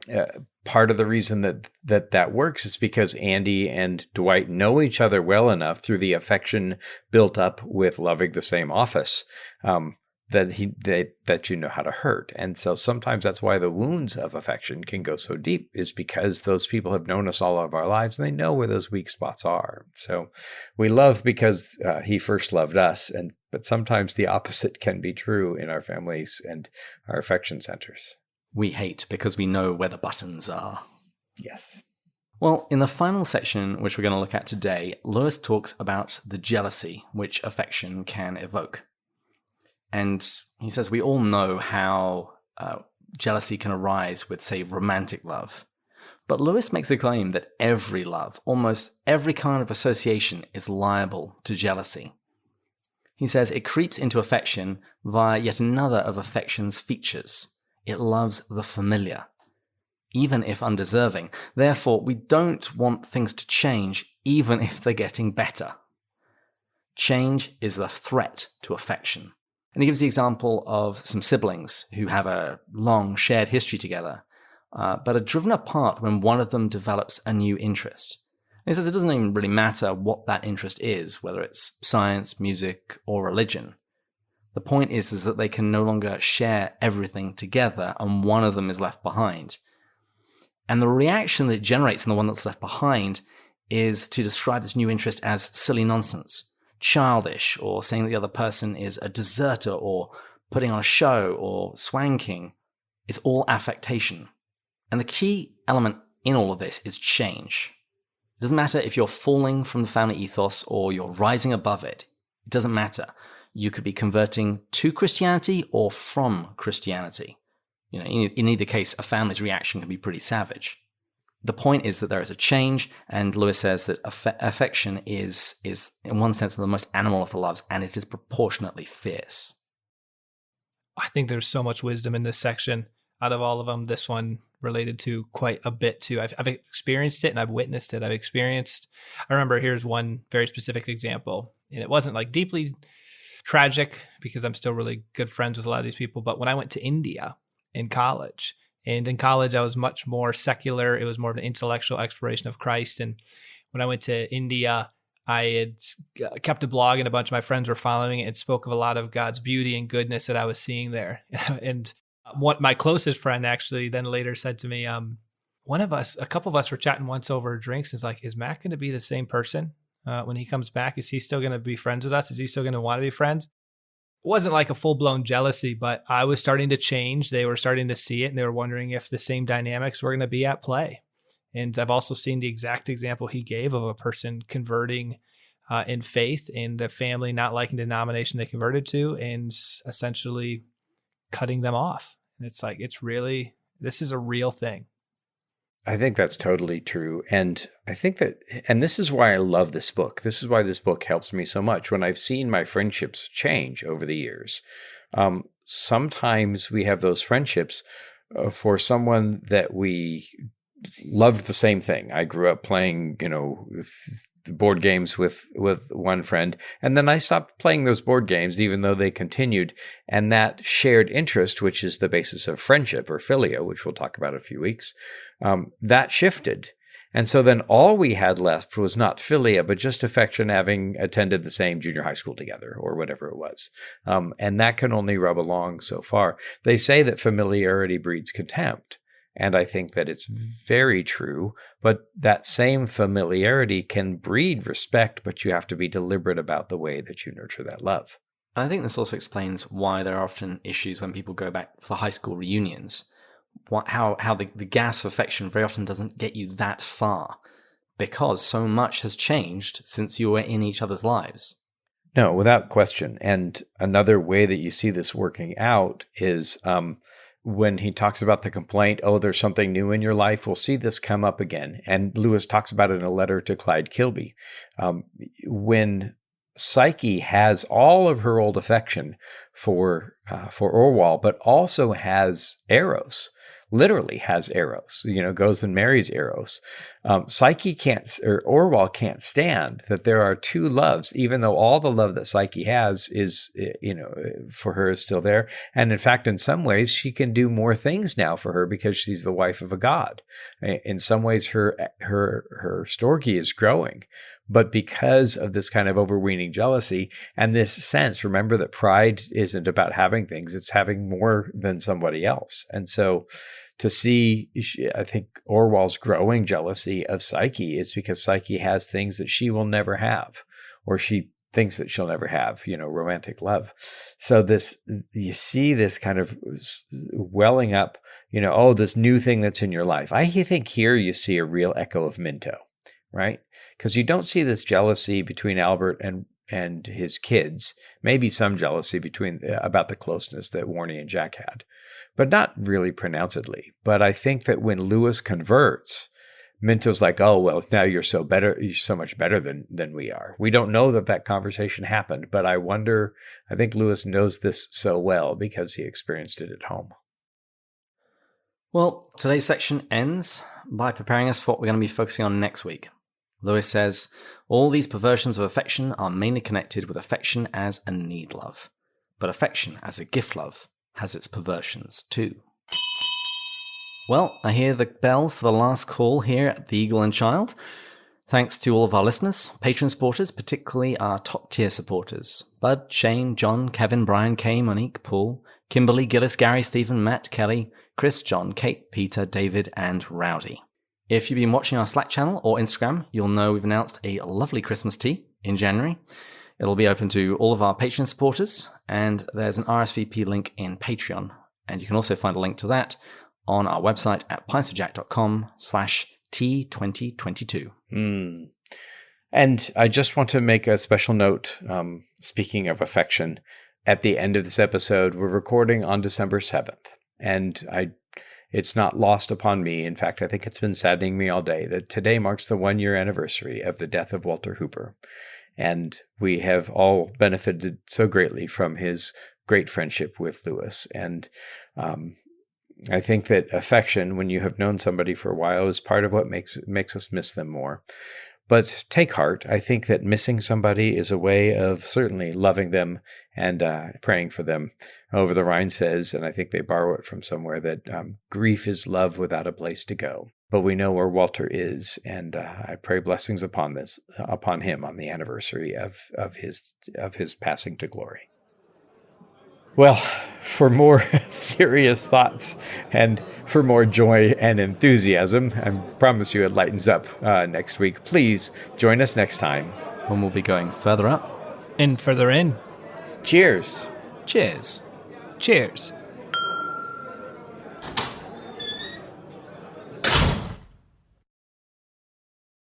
Part of the reason that works is because Andy and Dwight know each other well enough through the affection built up with loving the same office that you know how to hurt. And so sometimes that's why the wounds of affection can go so deep, is because those people have known us all of our lives and they know where those weak spots are. So we love because he first loved us, but sometimes the opposite can be true in our families and our affection centers. We hate because we know where the buttons are. Yes. Well, in the final section, which we're going to look at today, Lewis talks about the jealousy which affection can evoke. And he says we all know how jealousy can arise with, say, romantic love. But Lewis makes the claim that every love, almost every kind of association, is liable to jealousy. He says it creeps into affection via yet another of affection's features. It loves the familiar, even if undeserving. Therefore, we don't want things to change, even if they're getting better. Change is the threat to affection. And he gives the example of some siblings who have a long shared history together, but are driven apart when one of them develops a new interest. And he says it doesn't even really matter what that interest is, whether it's science, music, or religion. The point is that they can no longer share everything together and one of them is left behind. And the reaction that it generates in the one that's left behind is to describe this new interest as silly nonsense, childish, or saying that the other person is a deserter or putting on a show or swanking. It's all affectation. And the key element in all of this is change. It doesn't matter if you're falling from the family ethos or you're rising above it. It doesn't matter. You could be converting to Christianity or from Christianity. In either case, a family's reaction can be pretty savage. The point is that there is a change, and Lewis says that affection is in one sense the most animal of the loves, and it is proportionately fierce. I think there's so much wisdom in this section. Out of all of them, this one related to quite a bit too. I've experienced it and I've witnessed it. I remember here's one very specific example, and it wasn't like deeply tragic because I'm still really good friends with a lot of these people. But when I went to India in college, I was much more secular. It was more of an intellectual exploration of Christ. And when I went to India, I had kept a blog and a bunch of my friends were following it and spoke of a lot of God's beauty and goodness that I was seeing there. And what my closest friend actually then later said to me, a couple of us were chatting once over drinks. And it's like, is Matt going to be the same person when he comes back? Is he still going to be friends with us? Is he still going to want to be friends? It wasn't like a full-blown jealousy, but I was starting to change. They were starting to see it, and they were wondering if the same dynamics were going to be at play. And I've also seen the exact example he gave of a person converting in faith and the family not liking the denomination they converted to and essentially cutting them off. And it's like, this is a real thing. I think that's totally true. And I think and this is why I love this book. This is why this book helps me so much. When I've seen my friendships change over the years, sometimes we have those friendships for someone that we loved the same thing. I grew up playing, board games with one friend, and then I stopped playing those board games, even though they continued. And that shared interest, which is the basis of friendship or philia, which we'll talk about in a few weeks, that shifted. And so then all we had left was not philia, but just affection, having attended the same junior high school together or whatever it was. And that can only rub along so far. They say that familiarity breeds contempt. And I think that it's very true, but that same familiarity can breed respect, but you have to be deliberate about the way that you nurture that love. I think this also explains why there are often issues when people go back for high school reunions. How the gas of affection very often doesn't get you that far, because so much has changed since you were in each other's lives. No, without question. And another way that you see this working out is when he talks about the complaint, there's something new in your life, we'll see this come up again. And Lewis talks about it in a letter to Clyde Kilby. When Psyche has all of her old affection for Orwell, but also has Eros, literally has Eros, goes and marries Eros. Psyche Orwell can't stand that there are two loves, even though all the love that Psyche has is, for her is still there. And in fact, in some ways, she can do more things now for her because she's the wife of a god. In some ways, her storge is growing. But because of this kind of overweening jealousy and this sense, remember that pride isn't about having things, it's having more than somebody else. And so to see, I think, Orwell's growing jealousy of Psyche is because Psyche has things that she will never have, or she thinks that she'll never have, romantic love. So you see this kind of welling up, this new thing that's in your life. I think here you see a real echo of Minto, right? Because you don't see this jealousy between Albert and his kids. Maybe some jealousy about the closeness that Warnie and Jack had, but not really pronouncedly. But I think that when Lewis converts, Minto's like, oh, well, now you're so much better than we are. We don't know that conversation happened, but I think Lewis knows this so well because he experienced it at home. Well, today's section ends by preparing us for what we're going to be focusing on next week. Lewis says, all these perversions of affection are mainly connected with affection as a need love, but affection as a gift love has its perversions too. Well, I hear the bell for the last call here at the Eagle and Child. Thanks to all of our listeners, Patreon supporters, particularly our top-tier supporters. Bud, Shane, John, Kevin, Brian, Kay, Monique, Paul, Kimberly, Gillis, Gary, Stephen, Matt, Kelly, Chris, John, Kate, Peter, David, and Rowdy. If you've been watching our Slack channel or Instagram, you'll know we've announced a lovely Christmas tea in January. It'll be open to all of our Patreon supporters, and there's an RSVP link in Patreon. And you can also find a link to that on our website at pintsforjack.com/T2022. And I just want to make a special note, speaking of affection, at the end of this episode, we're recording on December 7th. And it's not lost upon me. In fact, I think it's been saddening me all day that today marks the 1-year anniversary of the death of Walter Hooper. And we have all benefited so greatly from his great friendship with Lewis. And I think that affection, when you have known somebody for a while, is part of what makes us miss them more. But take heart. I think that missing somebody is a way of certainly loving them and praying for them. Over the Rhine says, and I think they borrow it from somewhere, that grief is love without a place to go. But we know where Walter is, and I pray blessings upon him on the anniversary of his passing to glory. Well, for more serious thoughts and for more joy and enthusiasm, I promise you it lightens up next week. Please join us next time when we'll be going further up and further in. Cheers. Cheers. Cheers.